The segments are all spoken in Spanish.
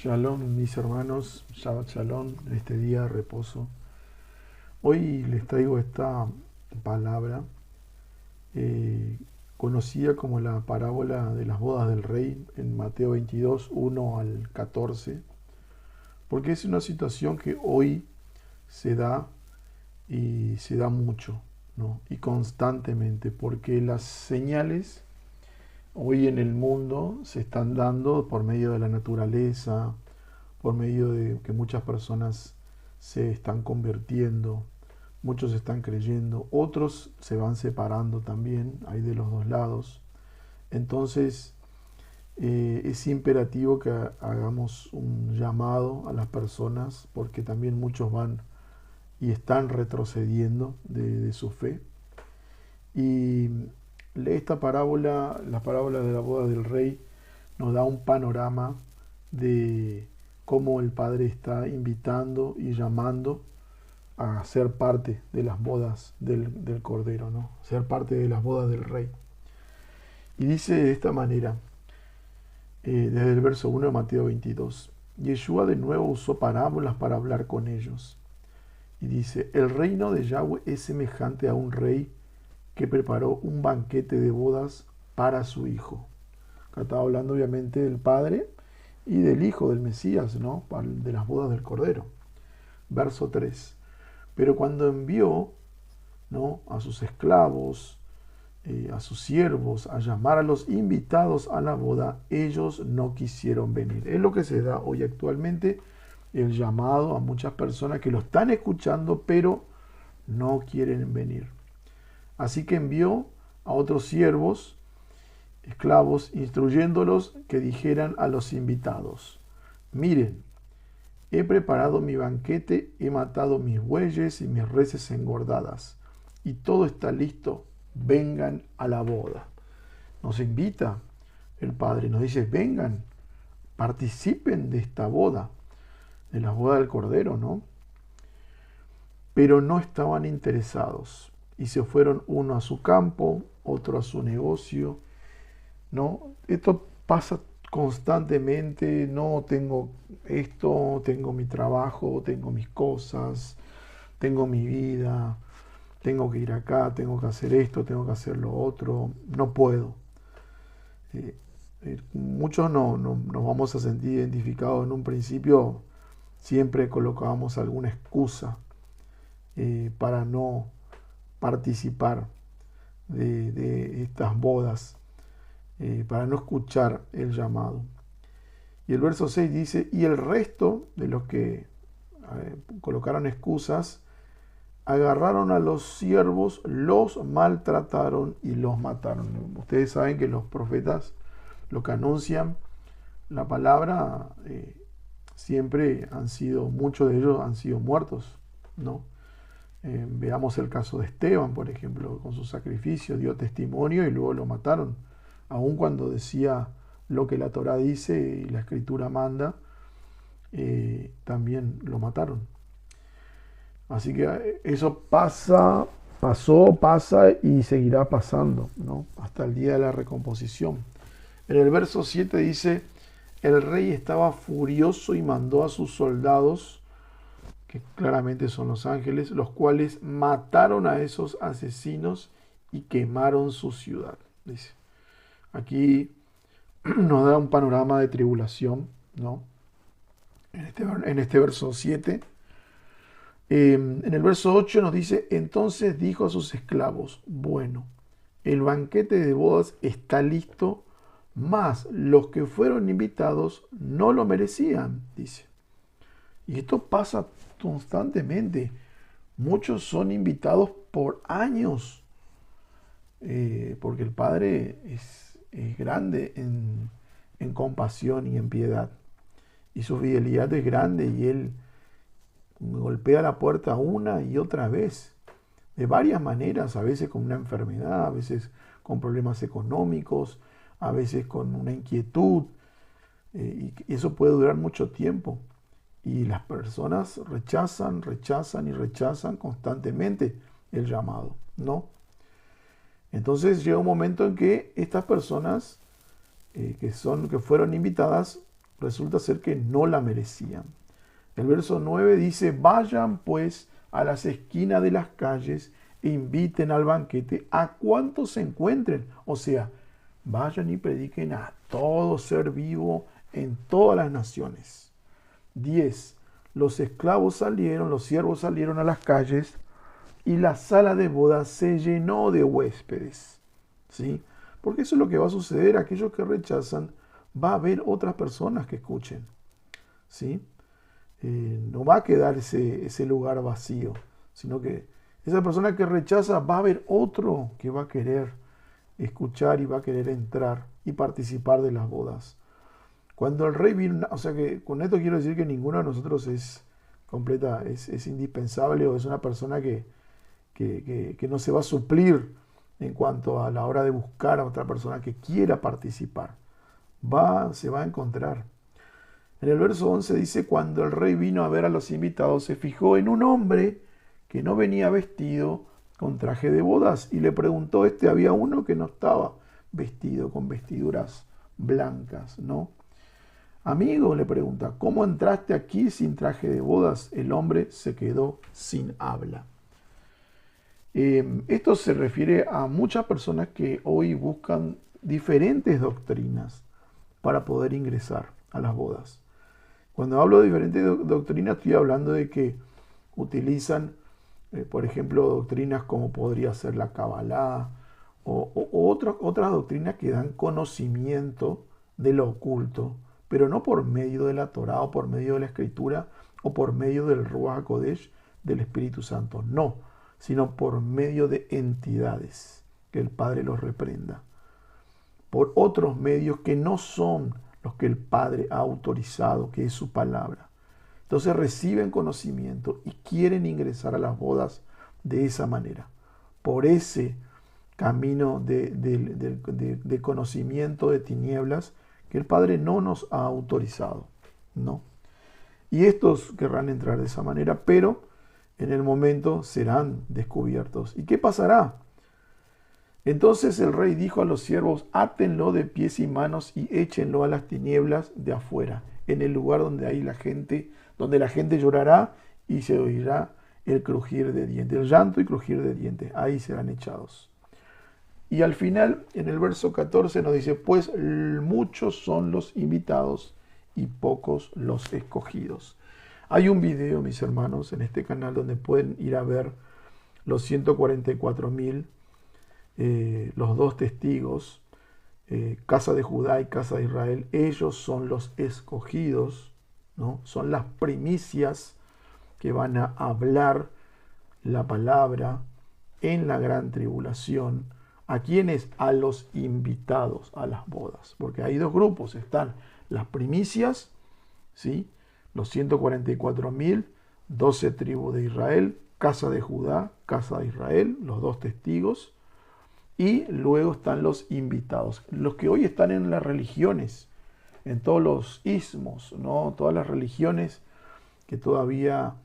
Shalom, mis hermanos, Shabbat Shalom, en este día de reposo. Hoy les traigo esta palabra eh, conocida como la parábola de las bodas del rey en Mateo 22, 1 al 14, porque es una situación que hoy se da y se da mucho, ¿no? Y constantemente, porque las señales hoy en el mundo se están dando por medio de la naturaleza, por medio de que muchas personas se están convirtiendo, muchos están creyendo, otros se van separando también, hay de los dos lados. Entonces es imperativo que hagamos un llamado a las personas, porque también muchos van y están retrocediendo de su fe. Y esta parábola, la parábola de la boda del rey, nos da un panorama de cómo el Padre está invitando y llamando a ser parte de las bodas del Cordero, ¿no? Ser parte de las bodas del Rey. Y dice de esta manera, desde el verso 1 de Mateo 22, Yeshua de nuevo usó parábolas para hablar con ellos. Y dice, el reino de Yahweh es semejante a un rey que preparó un banquete de bodas para su hijo. Acá estaba hablando obviamente del Padre y del Hijo del Mesías, ¿no? De las bodas del Cordero. Verso 3. Pero cuando envió, ¿no?, a sus esclavos, a sus siervos, a llamar a los invitados a la boda, ellos no quisieron venir. Es lo que se da hoy actualmente, el llamado a muchas personas que lo están escuchando, pero no quieren venir. Así que envió a otros siervos, esclavos, instruyéndolos que dijeran a los invitados, miren, he preparado mi banquete, he matado mis bueyes y mis reses engordadas, y todo está listo, vengan a la boda. Nos invita el Padre, nos dice, vengan, participen de esta boda, de la boda del Cordero, ¿no? Pero no estaban interesados, y se fueron uno a su campo, otro a su negocio, ¿no? Esto pasa constantemente, no tengo esto, tengo mi trabajo, tengo mis cosas, tengo mi vida, tengo que ir acá, tengo que hacer esto, tengo que hacer lo otro, no puedo. Muchos nos vamos a sentir identificados en un principio, siempre colocábamos alguna excusa para no participar de estas bodas, para no escuchar el llamado. Y el verso 6 dice, y el resto de los que colocaron excusas, agarraron a los siervos, los maltrataron y los mataron. Ustedes saben que los profetas, lo que anuncian la palabra, siempre han sido, muchos de ellos han sido muertos, ¿no? Veamos el caso de Esteban, por ejemplo, con su sacrificio dio testimonio y luego lo mataron. Aun cuando decía lo que la Torá dice y la Escritura manda, también lo mataron. Así que eso pasa y seguirá pasando, ¿no? Hasta el día de la recomposición. En el verso 7 dice, el rey estaba furioso y mandó a sus soldados, que claramente son los ángeles, los cuales mataron a esos asesinos y quemaron su ciudad. Dice. Aquí nos da un panorama de tribulación, ¿no? En este verso 7. En el verso 8 nos dice, entonces dijo a sus esclavos, bueno, el banquete de bodas está listo, mas los que fueron invitados no lo merecían, dice. Y esto pasa constantemente. Muchos son invitados por años, porque el Padre es grande en compasión y en piedad. Y su fidelidad es grande y Él golpea la puerta una y otra vez, de varias maneras, a veces con una enfermedad, a veces con problemas económicos, a veces con una inquietud, y eso puede durar mucho tiempo. Y las personas rechazan y rechazan constantemente el llamado, ¿no? Entonces llega un momento en que estas personas que fueron invitadas resulta ser que no la merecían. El verso 9 dice, vayan pues a las esquinas de las calles e inviten al banquete a cuantos se encuentren. O sea, vayan y prediquen a todo ser vivo en todas las naciones. 10. Los esclavos salieron, los siervos salieron a las calles y la sala de bodas se llenó de huéspedes. ¿Sí? Porque eso es lo que va a suceder. Aquellos que rechazan, va a haber otras personas que escuchen. ¿Sí? No va a quedar ese lugar vacío, sino que esa persona que rechaza va a haber otro que va a querer escuchar y va a querer entrar y participar de las bodas. Cuando el rey vino, o sea que con esto quiero decir que ninguno de nosotros es completa, es indispensable o es una persona que no se va a suplir en cuanto a la hora de buscar a otra persona que quiera participar. Se va a encontrar. En el verso 11 dice, cuando el rey vino a ver a los invitados, se fijó en un hombre que no venía vestido con traje de bodas y le preguntó, había uno que no estaba vestido con vestiduras blancas, ¿no? Amigo, le pregunta, ¿cómo entraste aquí sin traje de bodas? El hombre se quedó sin habla. Esto se refiere a muchas personas que hoy buscan diferentes doctrinas para poder ingresar a las bodas. Cuando hablo de diferentes doctrinas, estoy hablando de que utilizan, por ejemplo, doctrinas como podría ser la Kabbalah o otras doctrinas que dan conocimiento de lo oculto, pero no por medio de la Torá o por medio de la Escritura o por medio del Ruach HaKodesh, del Espíritu Santo, no, sino por medio de entidades, que el Padre los reprenda, por otros medios que no son los que el Padre ha autorizado, que es su palabra. Entonces reciben conocimiento y quieren ingresar a las bodas de esa manera, por ese camino de conocimiento de tinieblas que el Padre no nos ha autorizado, ¿no? Y estos querrán entrar de esa manera, pero en el momento serán descubiertos. ¿Y qué pasará? Entonces el rey dijo a los siervos, átenlo de pies y manos y échenlo a las tinieblas de afuera, en el lugar donde la gente llorará y se oirá el crujir de dientes, el llanto y crujir de dientes. Ahí serán echados. Y al final, en el verso 14 nos dice, pues muchos son los invitados y pocos los escogidos. Hay un video, mis hermanos, en este canal donde pueden ir a ver los 144,000, los dos testigos, casa de Judá y casa de Israel. Ellos son los escogidos, ¿no? Son las primicias que van a hablar la palabra en la gran tribulación. ¿A quiénes? A los invitados a las bodas. Porque hay dos grupos. Están las primicias, ¿sí? Los 144,000, 12 tribus de Israel, casa de Judá, casa de Israel, los dos testigos. Y luego están los invitados, los que hoy están en las religiones, en todos los ismos, ¿no? Todas las religiones que todavía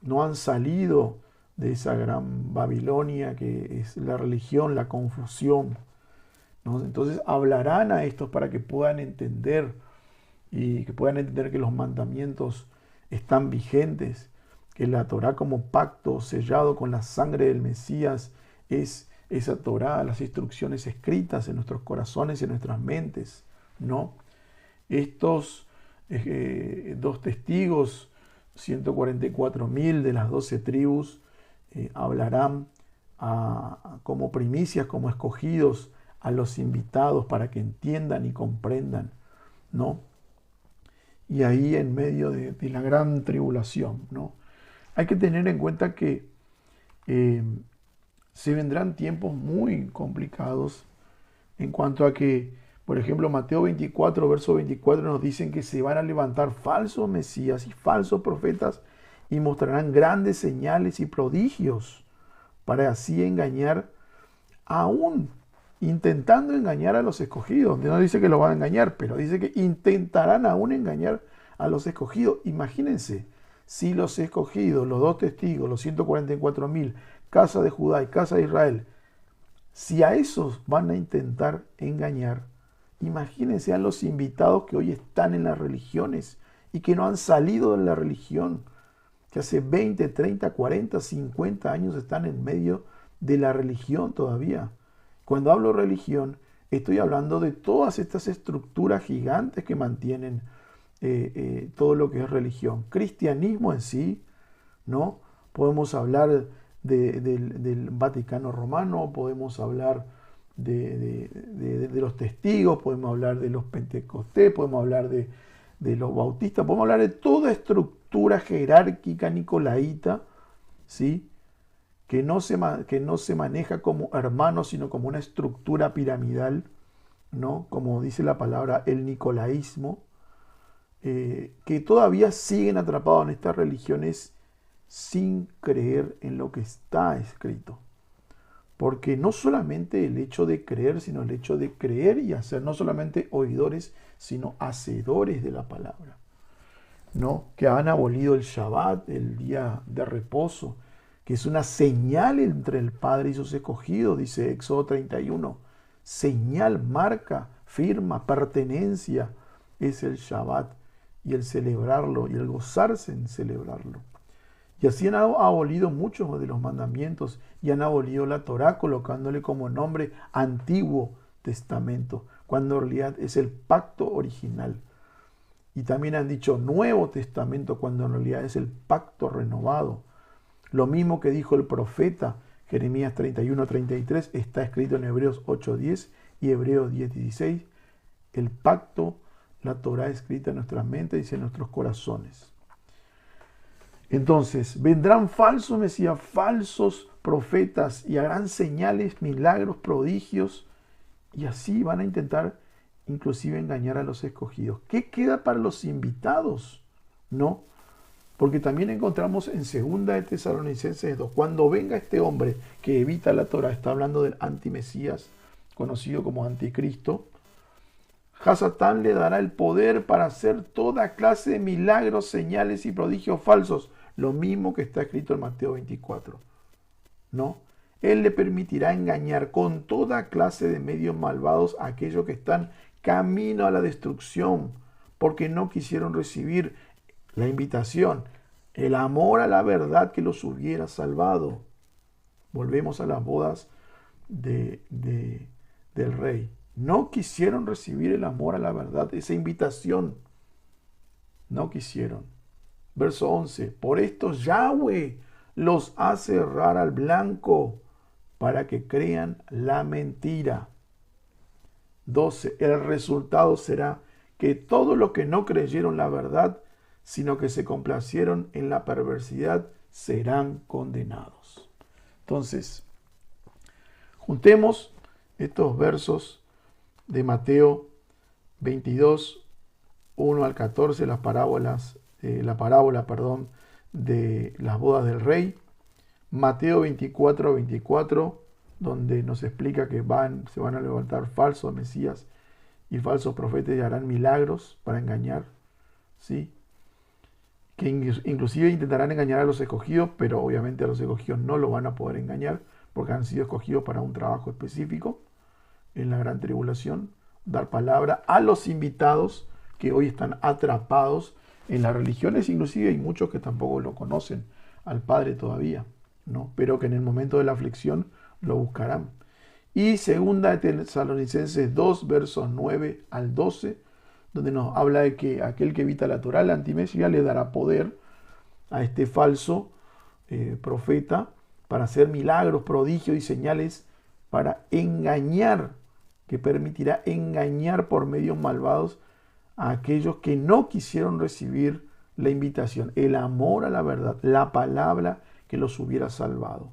no han salido de esa gran Babilonia que es la religión, la confusión, ¿no? Entonces hablarán a estos para que puedan entender y que puedan entender que los mandamientos están vigentes, que la Torá como pacto sellado con la sangre del Mesías es esa Torá, las instrucciones escritas en nuestros corazones y en nuestras mentes, ¿no? Estos dos testigos, 144,000 de las 12 tribus, hablarán como primicias, como escogidos a los invitados para que entiendan y comprendan, ¿no? Y ahí en medio de la gran tribulación, ¿no? Hay que tener en cuenta que se vendrán tiempos muy complicados en cuanto a que, por ejemplo, Mateo 24, verso 24 nos dicen que se van a levantar falsos mesías y falsos profetas y mostrarán grandes señales y prodigios para así engañar, aún intentando engañar a los escogidos. No dice que lo van a engañar, pero dice que intentarán aún engañar a los escogidos. Imagínense, si los escogidos, los dos testigos, los 144,000, casa de Judá y casa de Israel, si a esos van a intentar engañar, Imagínense a los invitados que hoy están en las religiones y que no han salido de la religión, que hace 20, 30, 40, 50 años están en medio de la religión todavía. Cuando hablo religión, estoy hablando de todas estas estructuras gigantes que mantienen todo lo que es religión. Cristianismo en sí, ¿no? Podemos hablar del Vaticano Romano, podemos hablar de los testigos, podemos hablar de los pentecostés, podemos hablar de los bautistas, podemos hablar de toda estructura jerárquica nicolaíta, ¿sí? Que no se maneja como hermanos, sino como una estructura piramidal, ¿no? Como dice la palabra, el nicolaísmo, que todavía siguen atrapados en estas religiones sin creer en lo que está escrito. Porque no solamente el hecho de creer, sino el hecho de creer y hacer, no solamente oidores, sino hacedores de la palabra, ¿no? Que han abolido el Shabbat, el día de reposo, que es una señal entre el Padre y sus escogidos, dice Éxodo 31. Señal, marca, firma, pertenencia es el Shabbat y el celebrarlo y el gozarse en celebrarlo. Y así han abolido muchos de los mandamientos y han abolido la Torá colocándole como nombre Antiguo Testamento, cuando en realidad es el pacto original. Y también han dicho Nuevo Testamento, cuando en realidad es el pacto renovado. Lo mismo que dijo el profeta Jeremías 31:33 está escrito en Hebreos 8:10 y Hebreos 10:16. El pacto, la Torá escrita en nuestras mentes y en nuestros corazones. Entonces, vendrán falsos mesías, falsos profetas y harán señales, milagros, prodigios, y así van a intentar inclusive engañar a los escogidos. ¿Qué queda para los invitados? No, porque también encontramos en 2 de Tesalonicenses 2, cuando venga este hombre que evita la Torá, está hablando del antimesías, conocido como anticristo, Hasatán le dará el poder para hacer toda clase de milagros, señales y prodigios falsos, lo mismo que está escrito en Mateo 24, ¿no? Él le permitirá engañar con toda clase de medios malvados a aquellos que están camino a la destrucción, porque no quisieron recibir la invitación, el amor a la verdad que los hubiera salvado. Volvemos a las bodas del rey. No quisieron recibir el amor a la verdad, esa invitación. No quisieron. Verso 11. Por esto Yahweh los hace errar al blanco para que crean la mentira. 12. El resultado será que todos los que no creyeron la verdad, sino que se complacieron en la perversidad, serán condenados. Entonces, juntemos estos versos de Mateo 22, 1 al 14, la parábola de las bodas del rey. Mateo 24, 24, donde nos explica que se van a levantar falsos mesías y falsos profetas y harán milagros para engañar, ¿sí? Que inclusive intentarán engañar a los escogidos, pero obviamente a los escogidos no lo van a poder engañar porque han sido escogidos para un trabajo específico en la gran tribulación, dar palabra a los invitados que hoy están atrapados en las religiones. Inclusive hay muchos que tampoco lo conocen al Padre todavía, ¿no? Pero que en el momento de la aflicción lo buscarán. Y 2 de Tesalonicenses 2, versos 9 al 12, donde nos habla de que aquel que evita la Torá, el antimesías, le dará poder a este falso profeta para hacer milagros, prodigios y señales para engañar, que permitirá engañar por medios malvados a aquellos que no quisieron recibir la invitación, el amor a la verdad, la palabra que los hubiera salvado.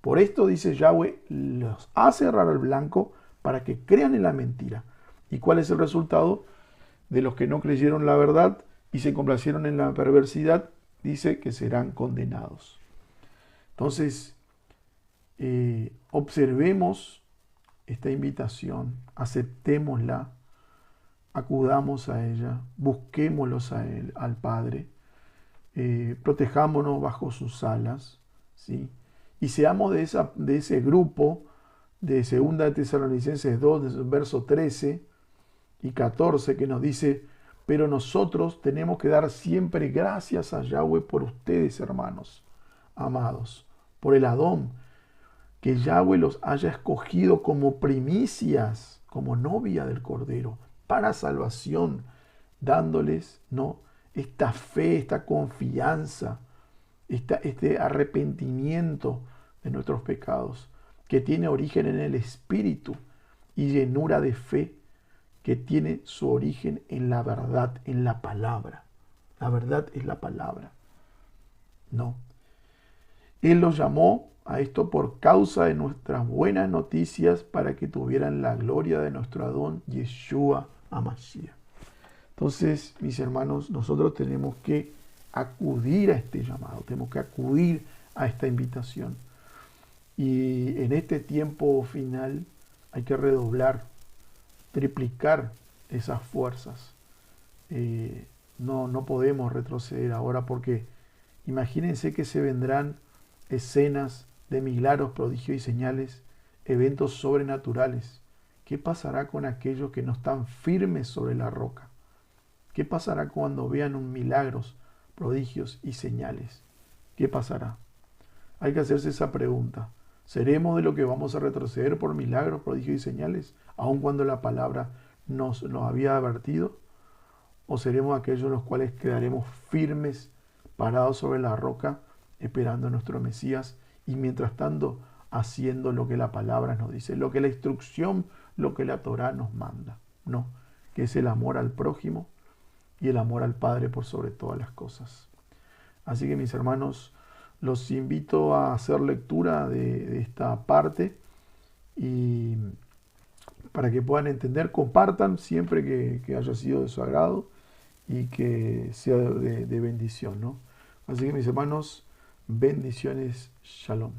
Por esto, dice Yahweh, los hace errar al blanco para que crean en la mentira. ¿Y cuál es el resultado de los que no creyeron la verdad y se complacieron en la perversidad? Dice que serán condenados. Entonces, observemos esta invitación, aceptémosla, acudamos a ella, busquémoslos a Él, al Padre, protejámonos bajo sus alas, ¿sí? Y seamos de ese grupo de 2 de Tesalonicenses 2, verso 13, y 14 que nos dice, pero nosotros tenemos que dar siempre gracias a Yahweh por ustedes, hermanos, amados, por el Adón, que Yahweh los haya escogido como primicias, como novia del Cordero, para salvación, dándoles, ¿no?, esta fe, esta confianza, este arrepentimiento de nuestros pecados, que tiene origen en el Espíritu y llenura de fe, que tiene su origen en la verdad, en la palabra. La verdad es la palabra. No. Él los llamó a esto por causa de nuestras buenas noticias para que tuvieran la gloria de nuestro Adón Yeshua HaMashiach. Entonces, mis hermanos, nosotros tenemos que acudir a este llamado, tenemos que acudir a esta invitación. Y en este tiempo final hay que redoblar, triplicar esas fuerzas. No podemos retroceder ahora porque imagínense que se vendrán escenas de milagros, prodigios y señales, eventos sobrenaturales. ¿Qué pasará con aquellos que no están firmes sobre la roca? ¿Qué pasará cuando vean un milagros, prodigios y señales? ¿Qué pasará? Hay que hacerse esa pregunta. ¿Seremos de lo que vamos a retroceder por milagros, prodigios y señales, aun cuando la palabra nos había advertido? ¿O seremos aquellos los cuales quedaremos firmes, parados sobre la roca, esperando a nuestro Mesías y mientras tanto haciendo lo que la palabra nos dice, lo que la instrucción, lo que la Torá nos manda? No, que es el amor al prójimo y el amor al Padre por sobre todas las cosas. Así que, mis hermanos, los invito a hacer lectura de esta parte y para que puedan entender, compartan siempre que haya sido de su agrado y que sea de bendición, ¿no? Así que, mis hermanos, bendiciones, shalom.